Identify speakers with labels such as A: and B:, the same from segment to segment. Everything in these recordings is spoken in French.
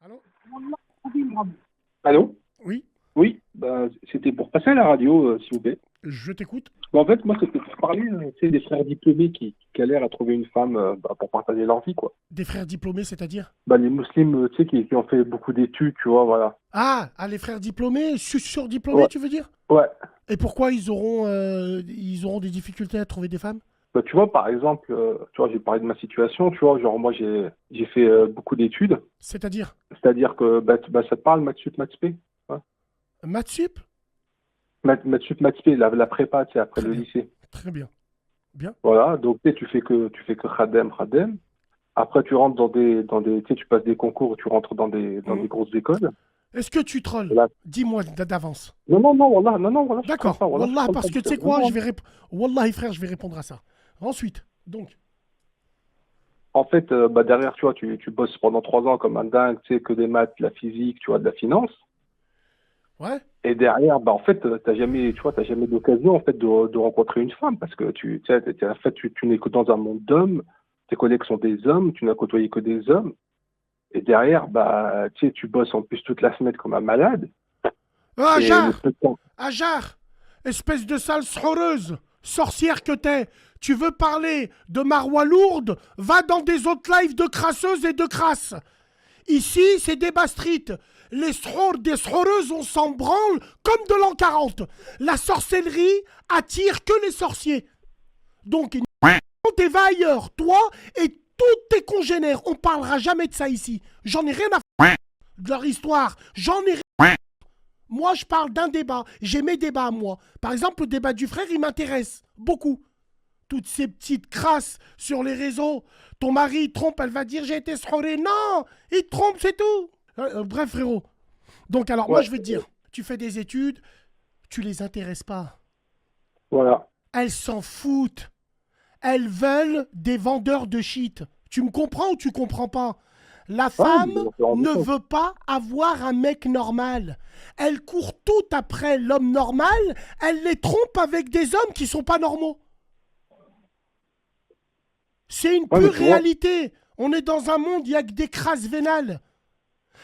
A: Allô?
B: Allô?
A: Oui,
B: Oui, bah, c'était pour passer à la radio, s'il vous plaît.
A: je t'écoute.
B: Bah, en fait, moi, c'était pour parler des frères diplômés qui galèrent à trouver une femme bah, pour partager leur vie, quoi.
A: Des frères diplômés, c'est-à-dire?
B: Bah, les musulmans, tu sais, qui ont fait beaucoup d'études, tu vois, voilà.
A: Les frères diplômés, surdiplômés,
B: Ouais,
A: tu veux dire?
B: ouais.
A: Et pourquoi ils auront des difficultés à trouver des femmes?
B: Bah, tu vois, par exemple, tu vois, j'ai parlé de ma situation, tu vois, genre, moi, j'ai fait beaucoup d'études,
A: C'est-à-dire?
B: c'est-à-dire que, ça te parle, maths sup, maths spé? Ouais.
A: Maths sup?
B: Maths sup, maths spé, la prépa, tu sais, après
A: Très
B: le
A: bien,
B: lycée.
A: très bien, bien.
B: Voilà, donc, tu sais, tu fais que khadem, khadem. Après, tu rentres tu sais, tu passes des concours, tu rentres dans
A: Mhm.
B: des grosses écoles.
A: Est-ce que tu trolls?
B: Et là,
A: Dis-moi d'avance.
B: non, non, non, voilà, non, non, voilà, je troll
A: D'accord.
B: pas, voilà, je
A: Wallah,
B: troll pas
A: parce que
B: du
A: tu
B: tout.
A: sais
B: Non,
A: quoi,
B: non.
A: Wallahi frère, je vais répondre à ça. Ensuite, donc,
B: En fait, derrière, tu vois, tu bosses pendant 3 ans comme un dingue, tu sais, que des maths, de la physique, tu vois, de la finance.
A: ouais.
B: Et derrière, en fait, t'as jamais d'occasion, en fait, de rencontrer une femme parce que tu sais, en fait, tu n'es que dans un monde d'hommes, tes collègues sont des hommes, tu n'as côtoyé que des hommes. Et derrière, tu sais, tu bosses en plus toute la semaine comme un malade. Et le
A: Ajar!
B: peu de temps.
A: Ajar! Espèce de sale sroreuse! Sorcière que t'es! Tu veux parler de Marois lourde? Va dans des autres lives de crasseuses et de crasses! Ici, c'est des bastrites. Les srores des sroreuses, on s'en branle comme de l'an 40. La sorcellerie attire que les sorciers. Donc, t'es va ailleurs, toi et tous tes congénères. On parlera jamais de ça ici. J'en ai rien à foutre de leur histoire. J'en ai rien. Moi, je parle d'un débat. J'ai mes débats à moi. Par exemple, le débat du frère, il m'intéresse beaucoup. Toutes ces petites crasses sur les réseaux. Ton mari il trompe, elle va dire j'ai été sroré. Non, il te trompe, c'est tout. Bref, frérot. Donc, alors, moi,
B: Ouais,
A: je vais te dire, tu fais des études, tu les intéresses pas.
B: voilà.
A: Elles s'en foutent. Elles veulent des vendeurs de shit. Tu me comprends ou tu comprends pas? La
B: Ah, mais
A: femme
B: je m'en suis rendu
A: ne
B: compte.
A: veut pas avoir un mec normal. Elle court tout après l'homme normal. Elle les trompe avec des hommes qui sont pas normaux. C'est une
B: Ouais, mais
A: pure
B: tu vois,
A: réalité. On est dans un monde, il y a que des crasses vénales.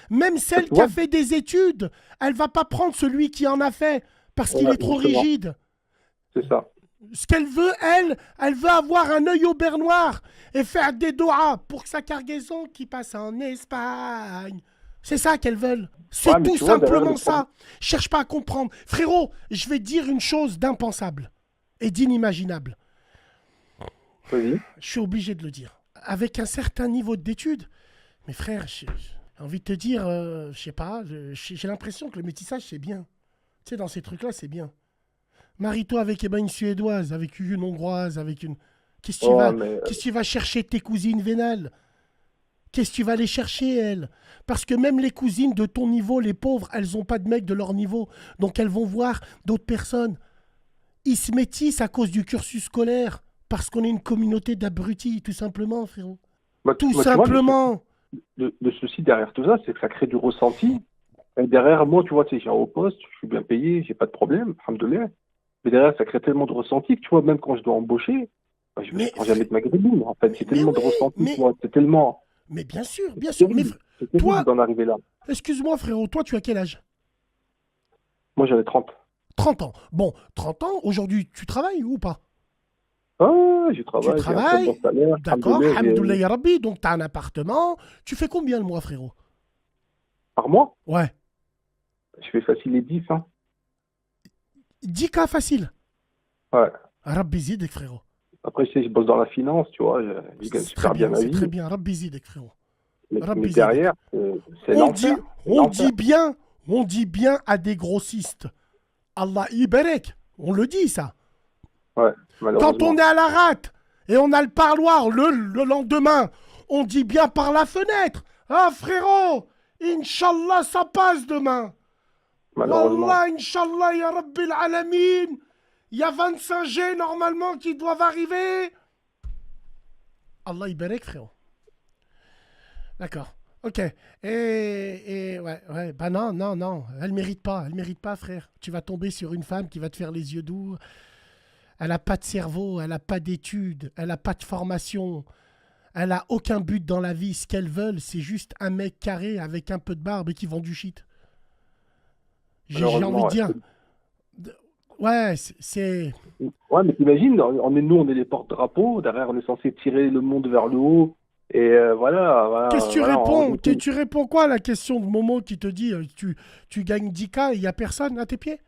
A: Même celle
B: tu
A: qui a
B: vois,
A: fait des études, elle va pas prendre celui qui en a fait parce qu'il
B: voilà,
A: est trop
B: justement,
A: rigide.
B: c'est ça.
A: Ce qu'elle veut, elle veut avoir un œil au beurre noir et faire des doigts pour que sa cargaison qui passe en Espagne. C'est ça qu'elles veulent.
B: Ouais,
A: C'est
B: mais
A: tout
B: tu vois, derrière le
A: simplement
B: problème,
A: ça. Cherche pas à comprendre. Frérot, je vais te dire une chose d'impensable et d'inimaginable.
B: vas-y.
A: Je suis obligé de le dire. Avec un certain niveau d'études, mes frères, j'ai envie de te dire, je sais pas, j'ai l'impression que le métissage, c'est bien. Tu sais, dans ces trucs-là, c'est bien. Marie-toi avec une Suédoise, avec une Hongroise, avec une...
B: Ouais, mais
A: Qu'est-ce que tu vas chercher tes cousines vénales? Qu'est-ce que tu vas aller chercher, elles? Parce que même les cousines de ton niveau, les pauvres, elles n'ont pas de mec de leur niveau. Donc elles vont voir d'autres personnes. Ils se métissent à cause du cursus scolaire. Parce qu'on est une communauté d'abrutis, tout simplement, frérot. Tout
B: tu vois,
A: simplement.
B: le souci derrière tout ça, c'est que ça crée du ressenti. Et derrière, moi, tu vois, tu sais, j'ai un haut poste, je suis bien payé, j'ai pas de problème, alhamdoulilah. Mais derrière, ça crée tellement de ressenti que, tu vois, même quand je dois embaucher, je
A: Mais,
B: prends jamais de maghrébine, en fait. C'est
A: mais
B: tellement de
A: oui,
B: ressenti, tu vois, c'est tellement,
A: mais bien sûr, bien
B: c'est
A: sûr. Mais
B: terrible, c'est terrible
A: toi,
B: d'en arriver là.
A: excuse-moi, frérot, toi, tu as quel âge?
B: Moi, j'avais 30.
A: 30 ans. Bon, 30 ans, aujourd'hui, tu travailles ou pas?
B: Ah, je
A: Tu
B: travaille, j'ai un très bon
A: travailles,
B: salaire,
A: d'accord,
B: alhamdoulilah,
A: hamdoulilah ya Rabbi, donc tu as un appartement. Tu fais combien le mois, frérot?
B: par mois,
A: Ouais.
B: je fais facile les 10, hein.
A: 10K facile.
B: Ouais.
A: Rabbi zidek, frérot.
B: Après, je sais, je bosse dans la finance, tu vois, je gagne
A: C'est très
B: super bien
A: bien,
B: ma
A: c'est très
B: vie.
A: bien. Rabbi zidek, frérot.
B: Mais
A: Rabbi zidek.
B: derrière, c'est
A: On
B: l'enfer.
A: dit,
B: C'est
A: on
B: l'enfer.
A: dit bien, on dit bien à des grossistes. Allah iberek. On le dit, ça.
B: Ouais,
A: Quand on
B: malheureusement.
A: est à la rate et on a le parloir le lendemain, on dit bien par la fenêtre. Ah, frérot, Inch'Allah, ça passe demain.
B: Malheureusement.
A: Wallah, Inch'Allah, ya Rabbil Alamin. Il y a 25 G normalement qui doivent arriver. Allah iberek, frérot. D'accord. Ok. Ouais. Bah non, non, non. Elle mérite pas. Elle mérite pas, frère. Tu vas tomber sur une femme qui va te faire les yeux doux. Elle a pas de cerveau, elle a pas d'études, elle a pas de formation. Elle a aucun but dans la vie. Ce qu'elles veulent, c'est juste un mec carré avec un peu de barbe et qui vend du shit. J'ai envie
B: Malheureusement,
A: de
B: ouais.
A: dire. Ouais, c'est.
B: Ouais, mais t'imagines, on est les porte-drapeaux, derrière on est censé tirer le monde vers le haut, et
A: Qu'est-ce que tu
B: voilà,
A: réponds? Tu réponds quoi à la question de Momo qui te dit tu gagnes 10K et il n'y a personne à tes pieds?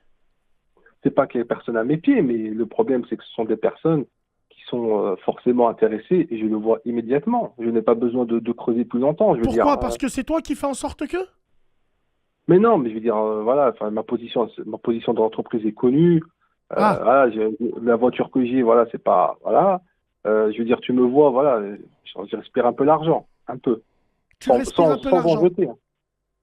B: c'est pas qu'il y ait personne à mes pieds, mais le problème c'est que ce sont des personnes qui sont forcément intéressées, et je le vois immédiatement. Je n'ai pas besoin de creuser plus longtemps, je veux dire.
A: Pourquoi? Parce que c'est toi qui fais en sorte que?
B: Mais non, mais je veux dire, voilà, enfin, ma position dans l'entreprise est connue.
A: Ah,
B: Voilà, la voiture que j'ai, voilà, c'est pas, voilà. Je veux dire, tu me vois, voilà, je respire un peu l'argent, un peu,
A: tu respires un peu
B: sans en
A: l'argent.
B: jeter, hein.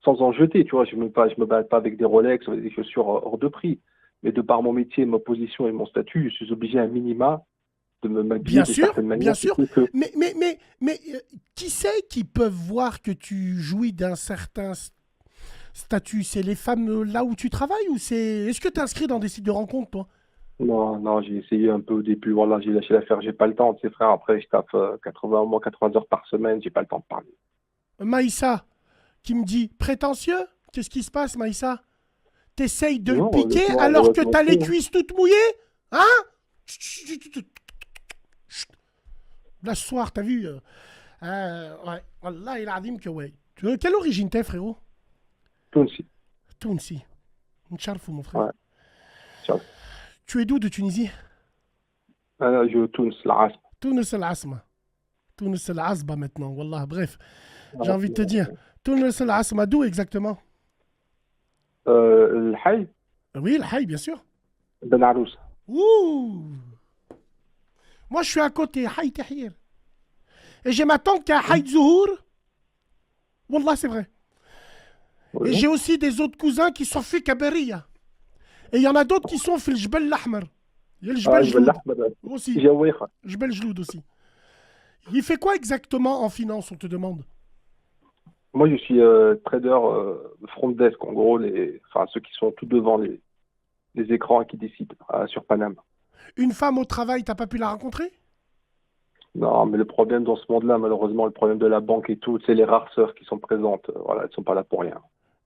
B: Sans en jeter, tu vois. Je me balade pas avec des Rolex, avec des chaussures hors de prix. Mais de par mon métier, ma position et mon statut, je suis obligé à minima de me m'habiller
A: Bien
B: d'une
A: sûr,
B: certaine
A: bien
B: manière, qui
A: sûr.
B: fait que,
A: Mais qui c'est qui peuvent voir que tu jouis d'un certain statut? C'est les femmes là où tu travailles ou c'est. Est-ce que tu es inscrit dans des sites de rencontres, toi?
B: non, non, j'ai essayé un peu au début, voilà, j'ai lâché l'affaire, j'ai pas le temps, tu sais, frère. Après, je tape 80, au moins 80 heures par semaine, j'ai pas le temps de parler.
A: Maïssa, qui me dit prétentieux? Qu'est-ce qui se passe, Maïssa? T'essayes de le
B: Non,
A: piquer alors que
B: honnêtement,
A: t'as les
B: non.
A: cuisses toutes mouillées? Hein? Là, ce soir, t'as vu ouais. Wallah, il a dit que ouais. Quelle origine t'es, frérot?
B: Tounsi,
A: Tounsi. Ncharfou, mon frère.
B: ouais. Ciao.
A: Tu es d'où de Tunisie?
B: Je Touns, la race.
A: Tunis al-Asma. Tunis al-Asba maintenant, wallah. Bref, j'ai
B: Ouais.
A: envie de te dire. Tunis al-Asma, d'où exactement?
B: الحي
A: Oui, le Haï, bien sûr.
B: Ben Arous.
A: Ouh! Moi, je suis à côté, Haï Tahir. Et j'ai ma tante qui a Haït Zouhour. Wallah, c'est vrai. Et
B: Oui.
A: j'ai aussi des autres cousins qui sont faits Kaberia. Et il y en a d'autres qui sont fait le Jbel l'Ahmar. Il y a le Jbel
B: Je vais
A: Jloud
B: l'Ahmed.
A: aussi.
B: J'ai ouïa.
A: Jbel Jloud aussi. Il fait quoi exactement en finance, on te demande?
B: Moi, je suis trader front desk, en gros, enfin, ceux qui sont tout devant les écrans et qui décident sur Paname.
A: Une femme au travail, t'as pas pu la rencontrer?
B: Non, mais le problème dans ce monde-là, malheureusement, le problème de la banque et tout, c'est les rares sœurs qui sont présentes. Voilà, elles sont pas là pour rien.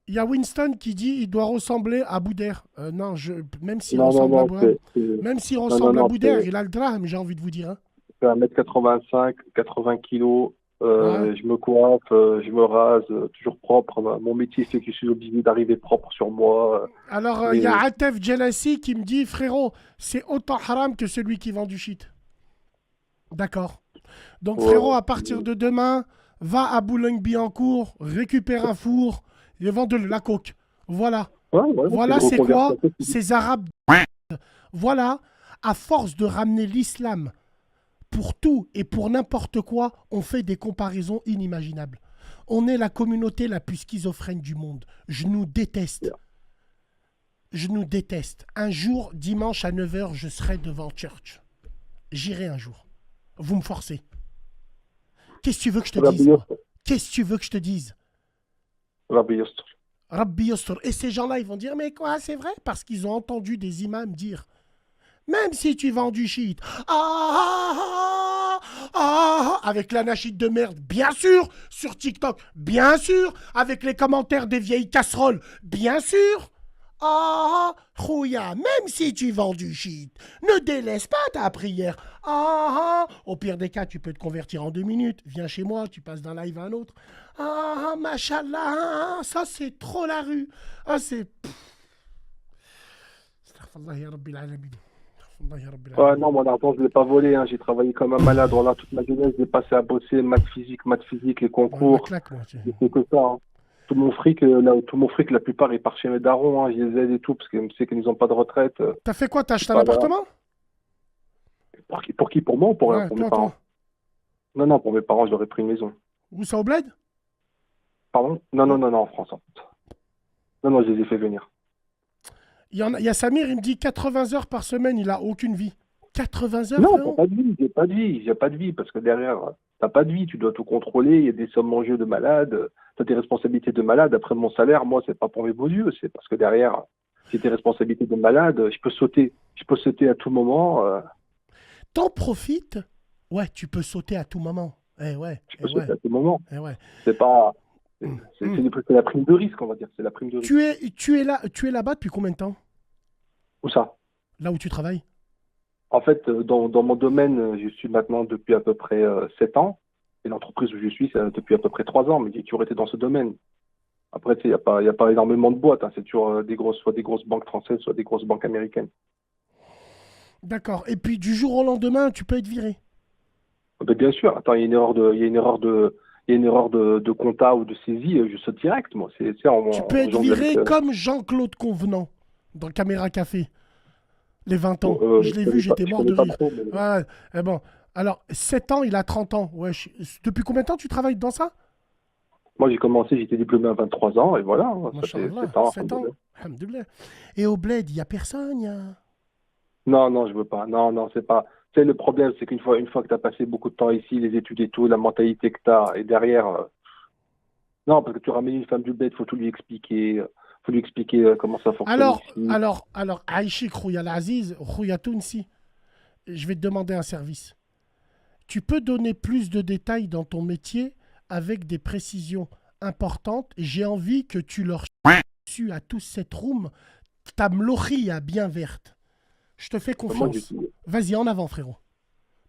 A: Il y a Winston qui dit il doit ressembler à Boudère. Non, même s'il
B: Non, non,
A: ressemble à
B: non,
A: Boudère,
B: non, non, non,
A: Il a le drame, j'ai envie de vous dire, hein.
B: c'est 1m85, 80 kilos.
A: Ouais.
B: Je me coiffe, je me rase, toujours propre. Mon métier fait que je suis obligé d'arriver propre sur moi.
A: Alors, il y a
B: Mais
A: Atef Jelassi qui me dit frérot, c'est autant haram que celui qui vend du shit. D'accord. Donc, frérot,
B: ouais,
A: à partir de demain, va à Boulogne-Billancourt, récupère un four et vend de la coke. Voilà.
B: c'est
A: Voilà,
B: une
A: c'est quoi
B: reconversion.
A: ces Arabes? Voilà, à force de ramener l'islam pour tout et pour n'importe quoi, on fait des comparaisons inimaginables. On est la communauté la plus schizophrène du monde. Je nous déteste. Je nous déteste. Un jour, dimanche à 9h, je serai devant Church. J'irai un jour. Vous me forcez. Qu'est-ce que tu veux que je te
B: Rabbi
A: dise, moi?
B: Yasser.
A: Qu'est-ce que tu veux que je te dise?
B: Rabbi Yasser.
A: Rabbi Yasser. Et ces gens-là, ils vont dire, mais quoi, c'est vrai? Parce qu'ils ont entendu des imams dire, même si tu vends du shit, avec l'anachite de merde, bien sûr, sur TikTok, bien sûr, avec les commentaires des vieilles casseroles, bien sûr. Khouya, même si tu vends du shit, ne délaisse pas ta prière. Au pire des cas, tu peux te convertir en 2 minutes. Viens chez moi, tu passes d'un live à un autre. Machallah, ça c'est trop la rue. C'est. Astaghfirullah ya Rabbil alamin. Astaghfirullah ya Rabbil
B: Ouais,
A: alamin.
B: non, mon argent, je ne l'ai pas volé, hein. J'ai travaillé comme un malade. Voilà, toute ma jeunesse, j'ai passé à bosser maths physique, les
A: Ouais, ma
B: concours.
A: claque, moi.
B: J'ai fait que ça, hein. Tout mon fric, la plupart, il part chez mes darons, hein. Je les aide et tout, parce qu'ils savent qu'ils n'ont pas de retraite.
A: T'as fait quoi? T'as
B: Je suis
A: acheté un
B: pas là.
A: appartement?
B: Pour qui? Pour moi ou
A: Ouais,
B: pour mes
A: toi,
B: parents?
A: toi.
B: Non, non, pour mes parents, j'aurais pris une maison.
A: Où ça, au bled?
B: Pardon? Non, non, non, non, en France, en fait. Non, non, je les ai fait venir.
A: Il y a Samir, il me dit 80 heures par semaine, il a aucune vie. 80 heures,
B: Non, t'as
A: frérot?
B: pas de vie, j'ai pas de vie, parce que derrière, t'as pas de vie, tu dois tout contrôler, il y a des sommes en jeu de malade, t'as des responsabilités de malade. Après, mon salaire, moi, c'est pas pour mes beaux yeux, c'est parce que derrière, j'ai des responsabilités de malade, je peux sauter à tout moment.
A: T'en profites? Ouais, tu peux sauter à tout moment.
B: Je peux sauter à tout moment.
A: eh ouais.
B: C'est pas.
A: Hum, hum.
B: C'est la prime de risque, on va dire. C'est la prime de risque.
A: Tu es là-bas depuis combien de temps?
B: Où ça?
A: Là où tu travailles?
B: En fait, dans mon domaine, je suis maintenant depuis à peu près 7 ans. Et l'entreprise où je suis, c'est depuis à peu près 3 ans, mais j'ai toujours été dans ce domaine. Après, tu sais, y a pas énormément de boîtes, hein. C'est toujours soit des grosses banques françaises, soit des grosses banques américaines.
A: D'accord. Et puis du jour au lendemain, tu peux être viré.
B: Ben, bien sûr, attends, il y a une erreur de compta ou de saisie, je saute direct, moi.
A: Tu peux
B: On
A: être
B: jongle avec.
A: viré comme Jean-Claude Convenant dans Caméra Café, les 20 ans. Je l'ai vu, j'étais
B: Je
A: mort
B: connais
A: de
B: pas
A: rire.
B: trop, mais
A: Ouais, bon. Alors, 7 ans, il a 30 ans. Ouais, depuis combien de temps tu travailles dans ça?
B: moi j'ai commencé, j'étais diplômé à 23 ans, et voilà, hein, ça fait
A: Masha'Allah,
B: 7 ans.
A: 7 ans. Alhamdoulilah. Et au bled, il n'y a personne.
B: Non, non, je veux pas. Non, non, c'est pas. Tu sais, le problème, c'est une fois que tu as passé beaucoup de temps ici, les études et tout, la mentalité que tu as, et derrière, non, parce que tu ramènes une femme du bête, faut lui expliquer comment ça fonctionne ici.
A: Aïchik Rouya Aziz, Rouya Tounsi, je vais te demander un service. Tu peux donner plus de détails dans ton métier avec des précisions importantes. J'ai envie que tu leur su à tous cette room ta mlochia bien verte. Je te fais
B: Moi, je
A: confiance.
B: suis,
A: Vas-y, en avant, frérot.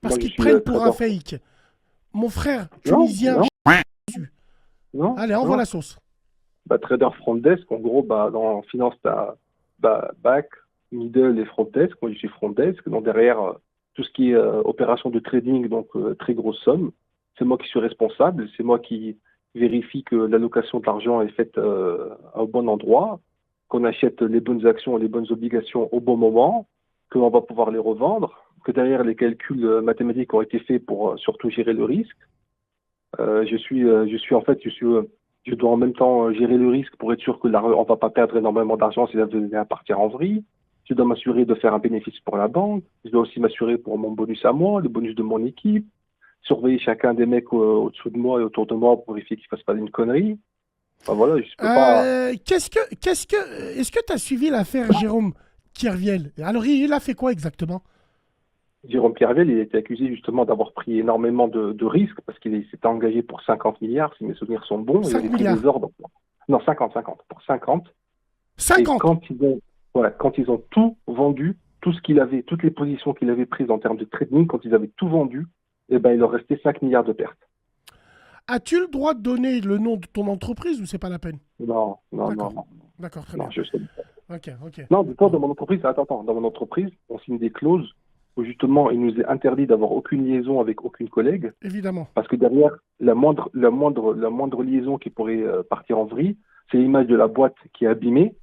A: Parce
B: moi, je
A: qu'ils te
B: suis
A: prennent pour un
B: traiteur.
A: fake. Mon frère
B: Non,
A: tunisien,
B: non,
A: su.
B: non,
A: Allez, envoie
B: non.
A: la sauce.
B: Bah, trader front desk, en gros, bah, dans finance, tu as back, middle et front desk. Moi, je suis front desk. Donc, derrière, tout ce qui est opération de trading, donc très grosse somme, c'est moi qui suis responsable. C'est moi qui vérifie que l'allocation de l'argent est faite au bon endroit, qu'on achète les bonnes actions et les bonnes obligations au bon moment, qu'on va pouvoir les revendre, que derrière, les calculs mathématiques ont été faits pour surtout gérer le risque. Je dois en même temps gérer le risque pour être sûr que on va pas perdre énormément d'argent si ça venait à partir en vrille. Je dois m'assurer de faire un bénéfice pour la banque. Je dois aussi m'assurer pour mon bonus à moi, le bonus de mon équipe. Surveiller chacun des mecs au-dessous de moi et autour de moi pour vérifier qu'ils fassent pas une connerie. Enfin, voilà, je peux pas.
A: Est-ce que tu as suivi l'affaire Jérôme Kerviel? Alors, il a fait quoi exactement?
B: Jérôme Pierrevel, il a été accusé justement d'avoir pris énormément de risques parce qu'il s'était engagé pour 50 milliards, si mes souvenirs sont bons. Il
A: 5
B: avait pris des
A: milliards.
B: ordres. Non, 50, pour 50. Et
A: 50.
B: quand ils ont tout vendu, tout ce qu'il avait, toutes les positions qu'il avait prises en termes de trading, quand ils avaient tout vendu, eh ben, il leur restait 5 milliards de pertes.
A: As-tu le droit de donner le nom de ton entreprise ou c'est pas la peine?
B: Non, non, non,
A: D'accord.
B: non,
A: D'accord, très
B: non,
A: bien.
B: je sais.
A: Ok, ok.
B: Non, du coup,
A: Bon,
B: dans mon entreprise, attends, dans mon entreprise, on signe des clauses où justement, il nous est interdit d'avoir aucune liaison avec aucune collègue,
A: évidemment.
B: parce que derrière, la moindre liaison qui pourrait partir en vrille, c'est l'image de la boîte qui est abîmée.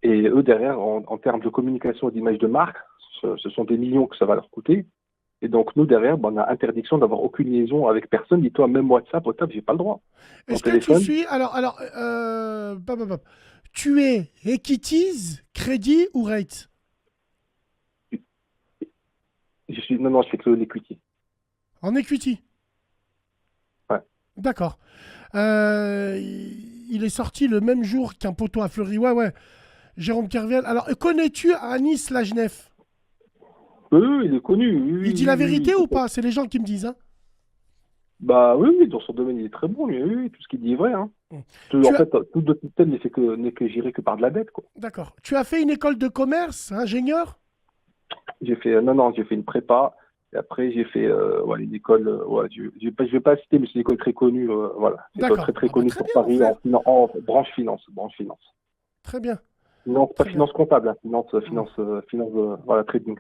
B: Et eux, derrière, en termes de communication et d'image de marque, ce sont des millions que ça va leur coûter. Et donc, nous, derrière, ben, on a interdiction d'avoir aucune liaison avec personne. Dis-toi, même WhatsApp, j'ai pas le droit. Mon
A: Est-ce que tu
B: téléphone,
A: suis. Tu es Equities, Crédit ou Rates?
B: non, je fais que l'equity.
A: En equity.
B: Ouais.
A: D'accord. Il est sorti le même jour qu'un poteau à Fleury. Ouais, ouais. Jérôme Kerviel. Alors, connais-tu Anis Lajnef?
B: Oui, il est connu. Oui,
A: Il
B: oui,
A: dit
B: oui,
A: la
B: oui,
A: vérité ou
B: oui.
A: pas? C'est les gens qui me disent, hein.
B: Bah oui, oui, dans son domaine, il est très bon. Oui, oui, tout ce qu'il dit est vrai. Hein. En
A: Tu as...
B: fait, tout notre système n'est que géré que par de la dette, quoi.
A: D'accord. Tu as fait une école de commerce, ingénieur?
B: J'ai fait, non, non, j'ai fait une prépa. Et après, j'ai fait ouais, une école, ouais, je vais pas citer, mais c'est une école très connue, voilà. C'est une école
A: D'accord.
B: très très
A: Ah bah,
B: connue
A: très
B: sur
A: bien, mon
B: Paris
A: frère.
B: en branche finance, branche finance.
A: Très bien.
B: Non, pas
A: Très bien.
B: finance comptable, hein,
A: Hmm.
B: voilà, trading.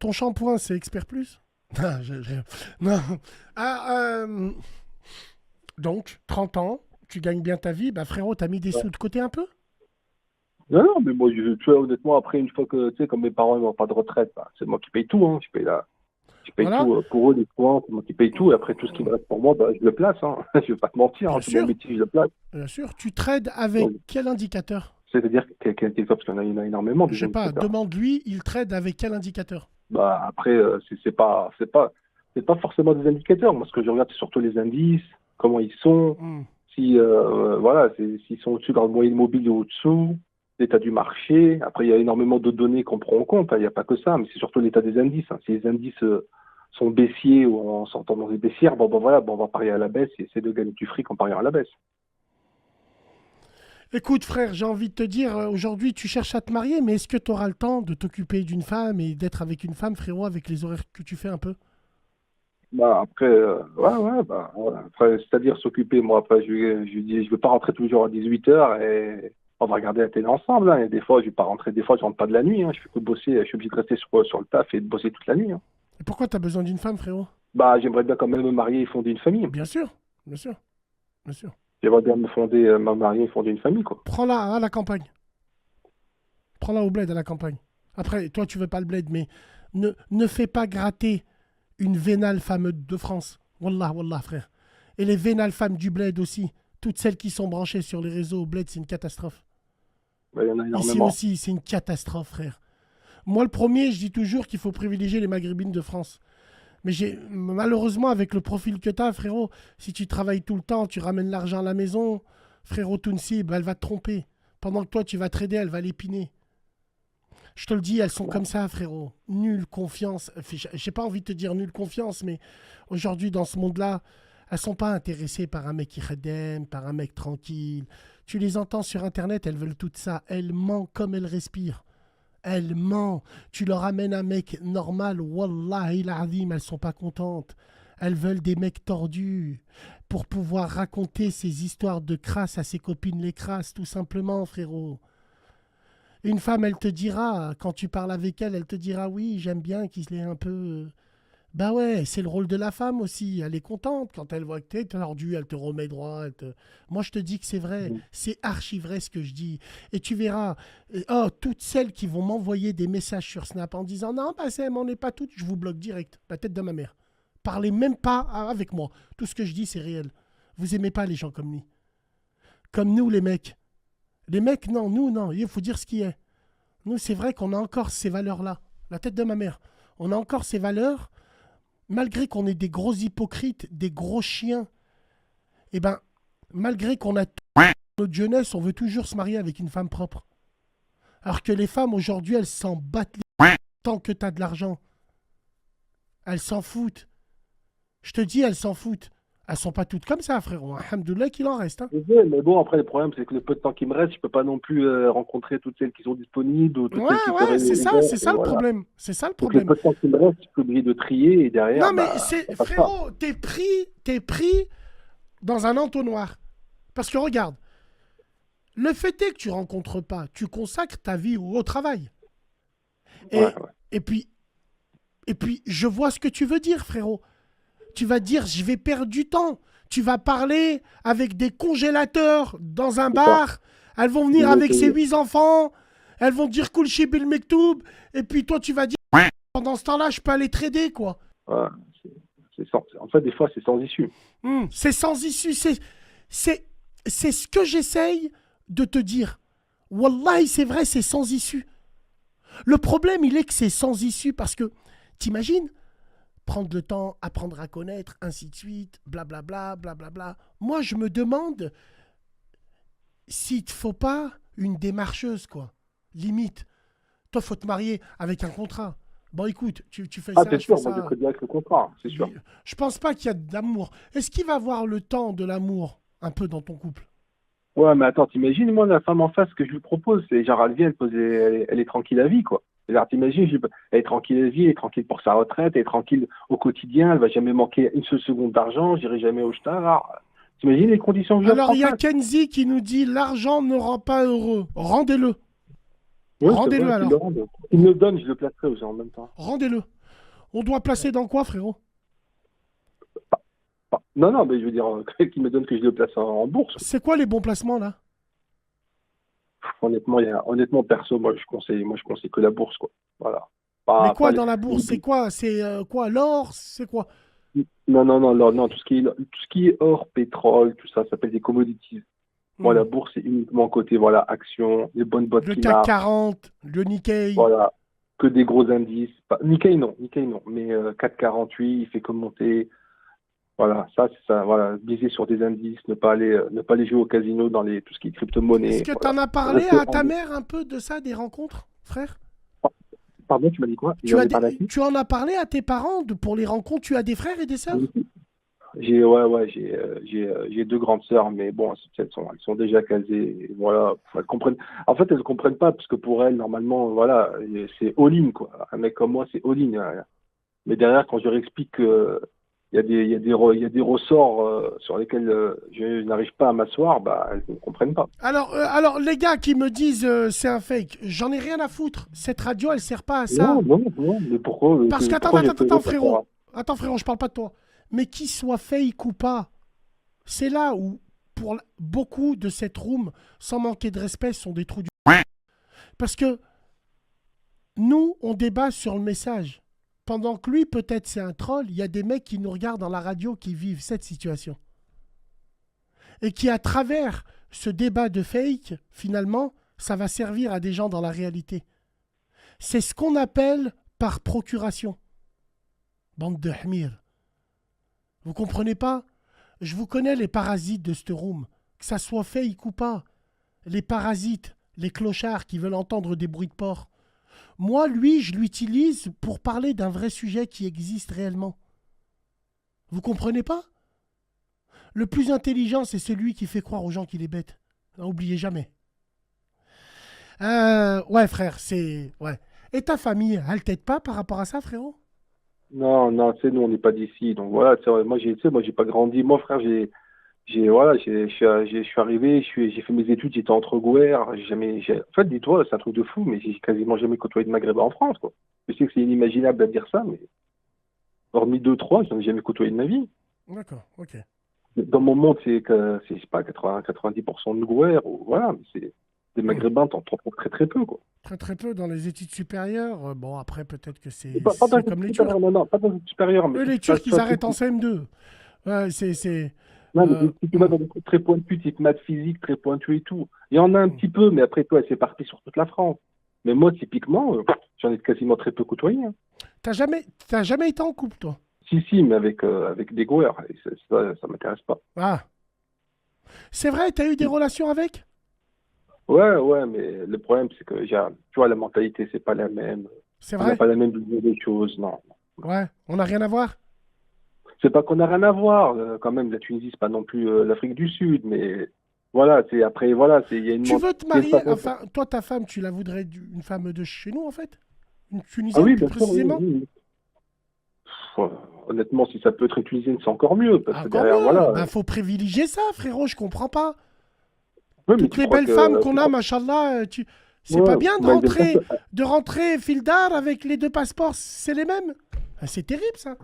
A: Ton shampoing, c'est Expert Plus? Ah, non. Ah, donc, 30 ans, tu gagnes bien ta vie. Bah, frérot, t'as mis des
B: Ouais.
A: sous de côté un peu?
B: Non, non, mais moi, tu vois, honnêtement, après, une fois que, tu sais, comme mes parents n'ont pas de retraite, bah, c'est moi qui paye tout, hein. Je paye
A: Voilà.
B: tout pour eux, les points, c'est moi qui paye tout. Et après, tout ce qui me reste pour moi, bah, je le place, hein. Je vais pas te mentir,
A: Bien
B: hein, c'est mon
A: sûr.
B: métier, je le place.
A: Bien sûr. Tu trades avec
B: Donc,
A: quel indicateur?
B: c'est-à-dire parce qu'il y en a énormément,
A: Je
B: des
A: sais pas.
B: indicateurs.
A: Demande-lui, il trade avec quel indicateur?
B: Bah, après, c'est pas forcément des indicateurs. Moi, ce que je regarde, c'est surtout les indices, comment ils sont,
A: Hmm.
B: si, voilà, s'ils sont au-dessus dans le moyen mobile ou au-dessous, l'état du marché. Après, il y a énormément de données qu'on prend en compte, hein. Il n'y a pas que ça, mais c'est surtout l'état des indices, hein. Si les indices son baissier ou on s'entend dans des baissières, bon, voilà, bon, on va parier à la baisse et essayer de gagner du fric en pariant à la baisse.
A: Écoute, frère, j'ai envie de te dire, aujourd'hui, tu cherches à te marier, mais est-ce que tu auras le temps de t'occuper d'une femme et d'être avec une femme, frérot, avec les horaires que tu fais un peu?
B: Bah, après, bah, voilà. Après, c'est-à-dire s'occuper, moi, après, je lui dis, je veux pas rentrer toujours à 18h et on va regarder la télé ensemble, hein. Et des fois, je vais pas rentrer, des fois, je rentre pas de la nuit, hein. Je fais que bosser, je suis obligé de rester sur le taf et de bosser toute la nuit, hein.
A: Et pourquoi tu as besoin d'une femme, frérot?
B: Bah, j'aimerais bien quand même me marier et fonder une famille.
A: Bien sûr, bien sûr, bien sûr.
B: J'aimerais bien me marier et fonder une famille, quoi.
A: Prends-la à la campagne. Prends-la au bled à la campagne. Après, toi, tu veux pas le bled, mais ne fais pas gratter une vénale femme de France. Wallah, wallah, frère. Et les vénales femmes du bled aussi. Toutes celles qui sont branchées sur les réseaux au bled, c'est une catastrophe.
B: Bah, il y en a
A: Ici
B: énormément.
A: aussi, c'est une catastrophe, frère. Moi, le premier, je dis toujours qu'il faut privilégier les maghrébines de France. Mais malheureusement, avec le profil que tu as, frérot, si tu travailles tout le temps, tu ramènes l'argent à la maison, frérot Tounsib, elle va te tromper. Pendant que toi, tu vas trader, elle va l'épiner. Je te le dis, elles sont comme ça, frérot. Nulle confiance. J'ai pas envie de te dire nulle confiance, mais aujourd'hui, dans ce monde-là, elles sont pas intéressées par un mec qui khadem, par un mec tranquille. Tu les entends sur Internet, elles veulent tout ça. Elles mentent comme elles respirent. Elles mentent. Tu leur amènes un mec normal, wallahi l'azim, elles sont pas contentes. Elles veulent des mecs tordus pour pouvoir raconter ces histoires de crasse à ses copines les crasses, tout simplement, frérot. Une femme, elle te dira, quand tu parles avec elle, elle te dira oui, j'aime bien qu'il ait un peu. Bah ouais, c'est le rôle de la femme aussi. Elle est contente quand elle voit que t'es tordu, elle te remet droit. Moi, je te dis que c'est vrai. C'est archi vrai ce que je dis. Et tu verras, oh, toutes celles qui vont m'envoyer des messages sur Snap en disant non, bah, on n'est pas toutes, je vous bloque direct. La tête de ma mère. Parlez même pas avec moi. Tout ce que je dis, c'est réel. Vous aimez pas les gens comme lui. Comme nous, les mecs. Les mecs, non, nous, non. Il faut dire ce qui est. Nous, c'est vrai qu'on a encore ces valeurs-là. La tête de ma mère. On a encore ces valeurs, malgré qu'on est des gros hypocrites, des gros chiens. Eh ben, malgré qu'on a notre jeunesse, on veut toujours se marier avec une femme propre. Alors que les femmes, aujourd'hui, elles s'en battent les tant que tu as de l'argent. Elles s'en foutent. Je te dis, elles s'en foutent. Elles sont pas toutes comme ça, frérot. Alhamdoulilah qu'il en reste. Hein.
B: Mais bon, après, le problème, c'est que le peu de temps qui me reste, je peux pas non plus rencontrer toutes celles qui sont disponibles ou toutes celles qui seraient
A: c'est ça,
B: ouvertes,
A: c'est ça le
B: voilà.
A: problème. C'est ça le
B: Donc, le
A: problème.
B: peu de temps qui me reste, je suis obligé de trier et derrière.
A: Non, mais
B: bah,
A: c'est,
B: ça passe pas.
A: frérot, t'es pris dans un entonnoir. Parce que regarde, le fait est que tu rencontres pas, tu consacres ta vie au travail. Et,
B: Ouais.
A: et puis, je vois ce que tu veux dire, frérot. Tu vas dire, je vais perdre du temps. Tu vas parler avec des congélateurs dans un bar. Elles vont venir avec ses 8 enfants. Elles vont dire Koul Chibil Mektoub. Et puis toi, tu vas dire, pendant ce temps-là, je peux aller trader, quoi.
B: Ouais, en fait, des fois, c'est sans issue.
A: C'est sans issue. C'est ce que j'essaye de te dire. Wallahi, c'est vrai, c'est sans issue. Le problème, il est que c'est sans issue parce que, t'imagines, prendre le temps, apprendre à connaître, ainsi de suite, blablabla, blablabla. Moi, je me demande s'il ne te faut pas une démarcheuse, quoi. Limite. Toi, faut te marier avec un contrat. Bon, écoute, tu fais ça,
B: C'est
A: je
B: sûr,
A: fais
B: moi, je
A: ça.
B: ferai direct le contrat, c'est sûr.
A: Je pense pas qu'il y a d'amour. Est-ce qu'il va avoir le temps de l'amour un peu dans ton couple?
B: Ouais, mais attends, t'imagines, moi, la femme en face, ce que je lui propose, c'est genre, elle vient, elle est tranquille à vie, quoi. C'est-à-dire, t'imagines, elle est tranquille à vie, elle est tranquille pour sa retraite, elle est tranquille au quotidien, elle va jamais manquer une seule seconde d'argent, j'irai jamais au star. T'imagines les conditions que je
A: Alors, il y a
B: face.
A: Kenzie qui nous dit l'argent ne rend pas heureux. Rendez-le.
B: Ouais,
A: Rendez-le
B: vrai,
A: alors.
B: Il me le donne, je le placerai aussi en même temps.
A: Rendez-le. On doit placer dans quoi, frérot?
B: Non, mais je veux dire, qu'il me donne que je le place en bourse.
A: C'est quoi les bons placements, là?
B: Honnêtement, perso, moi, je conseille que la bourse, quoi. Voilà.
A: Mais
B: Pas
A: quoi
B: les-
A: dans la bourse? C'est quoi? C'est quoi? L'or? C'est quoi?
B: Non, tout ce qui est or, pétrole, tout ça, ça s'appelle des commodities. Moi, la bourse, c'est uniquement côté, voilà, actions, les bonnes boîtes
A: Le
B: qui
A: CAC
B: marchent,
A: 40, le Nikkei.
B: voilà, que des gros indices. Nikkei, non, mais 448, il fait que monter. Voilà, ça, c'est ça, voilà, miser sur des indices, ne pas aller jouer au casino dans tout ce qui est crypto-monnaie.
A: Est-ce que tu
B: Voilà.
A: en as parlé
B: Rester
A: à ta
B: humble.
A: mère un peu de ça, des rencontres, frère?
B: Pardon, tu m'as dit quoi?
A: Tu,
B: J'en
A: as
B: ai parlé à
A: des-
B: qui?
A: tu en as parlé à tes parents pour les rencontres? Tu as des frères et des sœurs?
B: J'ai deux grandes sœurs, mais bon, elles sont déjà casées. Et voilà, elles comprennent. En fait, elles comprennent pas parce que pour elles, normalement, voilà, c'est all-in quoi. Un mec comme moi, c'est all-in, hein. Mais derrière, quand je leur explique que il y a des ressorts sur lesquels je n'arrive pas à m'asseoir, bah, elles ne comprennent pas.
A: Alors, les gars qui me disent c'est un fake, j'en ai rien à foutre. Cette radio, elle sert pas à ça.
B: Non, non, non. Mais pourquoi,
A: Parce qu'attends,
B: pourquoi j'ai
A: attends,
B: fait
A: attends,
B: ça par rapport
A: frérot. Attends, frérot, je parle pas de toi. Mais qu'il soit fake ou pas, c'est là où, pour beaucoup de cette room, sans manquer de respect, sont des trous du. Parce que nous, on débat sur le message. Pendant que lui, peut-être c'est un troll, il y a des mecs qui nous regardent dans la radio qui vivent cette situation. Et qui, à travers ce débat de fake, finalement, ça va servir à des gens dans la réalité. C'est ce qu'on appelle par procuration. Bande de hmir. Vous comprenez pas? Je vous connais les parasites de cette room. Que ça soit fake ou pas. Les parasites, les clochards qui veulent entendre des bruits de porc. Moi, lui, je l'utilise pour parler d'un vrai sujet qui existe réellement. Vous comprenez pas? Le plus intelligent, c'est celui qui fait croire aux gens qu'il est bête. N'oubliez jamais. Ouais, frère, c'est... Ouais. Et ta famille, elle t'aide pas par rapport à ça, frérot?
B: Non, non, tu sais, nous, on n'est pas d'ici. Donc voilà, tu sais, tu sais, moi, j'ai pas grandi. Moi, frère, voilà, je suis arrivé, j'ai fait mes études, j'étais entre Gouer. En fait, dis-toi, c'est un truc de fou, mais j'ai quasiment jamais côtoyé de Maghrébins en France, quoi. Je sais que c'est inimaginable de dire ça, mais hormis deux, trois, j'en ai jamais côtoyé de ma vie.
A: D'accord, ok.
B: Dans mon monde, c'est, je sais pas, 90% de Gouer, ou voilà, mais c'est des Maghrébins, t'en trouves très très peu, quoi.
A: Très très peu dans les études supérieures. Bon, après, peut-être que c'est
B: Pas dans les
A: comme les
B: études
A: Turcs.
B: supérieures, non, non, pas dans les études supérieures, mais
A: Eux, les Turcs, ils arrêtent en CM2. Ouais,
B: non, mais
A: euh,
B: si tu vas dans des trucs très pointus, type maths physique, très pointu et tout, il y en a un petit peu, mais après, toi, c'est parti sur toute la France. Mais moi, typiquement, j'en ai quasiment très peu côtoyé, hein.
A: t'as jamais été en couple, toi?
B: Si, mais avec des goers, et ça m'intéresse pas.
A: Ah. C'est vrai, t'as eu des relations avec?
B: Ouais, mais le problème, c'est que, tu vois, la mentalité, c'est pas la même.
A: C'est
B: On n'a
A: vrai?
B: pas la même vision des choses, non.
A: Ouais, on n'a rien à voir?
B: C'est pas qu'on n'a rien à voir, quand même, la Tunisie, c'est pas non plus l'Afrique du Sud, mais voilà, c'est après, voilà, il y a une
A: Tu veux te
B: il y a une
A: marier,
B: façon-
A: enfin, toi, ta femme, tu la voudrais une femme de chez nous, en fait? Une
B: Ah
A: Tunisienne,
B: oui,
A: plus
B: bien sûr, oui,
A: précisément?
B: oui. Honnêtement, si ça peut être utilisé, c'est encore mieux, parce que
A: Encore
B: derrière,
A: mieux.
B: voilà.
A: Ben, faut privilégier ça, frérot, je comprends pas.
B: Oui, mais
A: Toutes
B: tu
A: les
B: crois
A: belles
B: que.
A: femmes qu'on a, machallah, c'est
B: Ouais,
A: pas bien
B: bah, ils viennent
A: de rentrer Fildar avec les deux passeports, c'est les mêmes. Ben, c'est terrible, ça.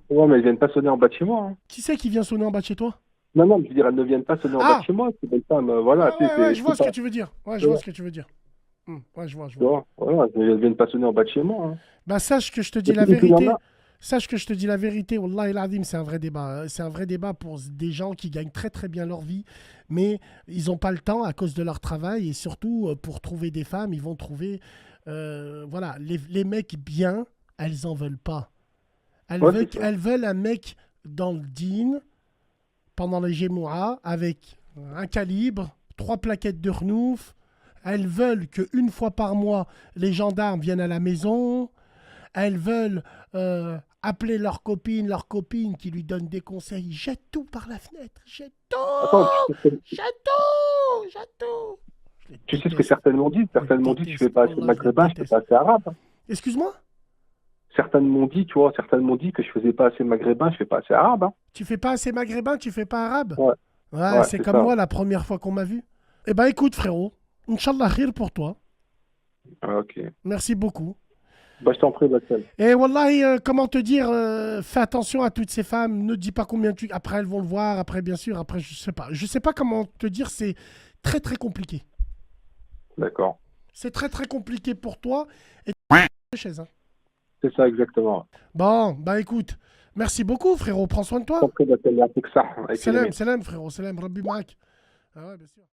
B: ouais, mais elles viennent pas sonner en bas de chez moi, hein.
A: Qui c'est qui vient sonner en bas de chez toi?
B: Non, non, je veux dire, elles ne viennent pas sonner en bas de
A: Ah!
B: chez moi, ces belles femmes, voilà, tu sais,
A: Ouais, je vois
B: c'est
A: ce que
B: pas.
A: tu veux dire. Ouais, je
B: Ouais,
A: vois ce que tu veux dire. Ouais, je vois.
B: tu vois, voilà, elles viennent pas sonner en bas de chez moi, hein.
A: Bah, sache que je te dis
B: Et
A: la
B: puis, il y en
A: vérité.
B: a.
A: Sache que je te dis la vérité. Wallah el Adim, c'est un vrai débat. C'est un vrai débat pour des gens qui gagnent très très bien leur vie, mais ils n'ont pas le temps à cause de leur travail et surtout pour trouver des femmes, ils vont trouver. Voilà, les mecs bien, elles en veulent pas.
B: Ouais, c'est ça.
A: Elles veulent un mec dans le din pendant les Gémoura avec un calibre, 3 plaquettes de renouf. Elles veulent qu'une fois par mois, les gendarmes viennent à la maison. Elles veulent appeler leurs copines qui lui donnent des conseils. Jette tout par la fenêtre. Jette
B: Attends,
A: tout. Jette tout. Jette tout. Je les
B: tu sais ce que
A: déteste.
B: certains m'ont dit?
A: Je
B: Certains
A: les
B: m'ont dit, tu
A: déteste.
B: fais pas assez
A: Wallah, je les
B: maghrébin, je fais
A: déteste.
B: pas assez arabe, hein.
A: Excuse-moi?
B: Certains m'ont dit, tu vois, certains m'ont dit que je faisais pas assez maghrébin, je fais pas assez arabe, hein.
A: Tu fais pas assez maghrébin, tu fais pas arabe?
B: Ouais,
A: Ouais,
B: ouais,
A: c'est
B: c'est
A: comme
B: ça.
A: moi la première fois qu'on m'a vu. Eh ben écoute frérot, Inch'Allah khir pour toi.
B: Ah, ok.
A: Merci beaucoup.
B: Bah, je t'en prie, Bassel.
A: Et wallahi, comment te dire, fais attention à toutes ces femmes, ne dis pas combien tu... Après elles vont le voir, après bien sûr, après je sais pas. Je sais pas comment te dire, c'est très très compliqué.
B: D'accord.
A: C'est très très compliqué pour toi et chaise, hein.
B: C'est ça, exactement.
A: Bon, bah écoute, merci beaucoup frérot, prends soin de
B: Je
A: toi.
B: t'en prie, Bassel, avec ça, avec
A: Salam, salam frérot, salam, Rabbi Ma'ak. Ah ouais, bien sûr.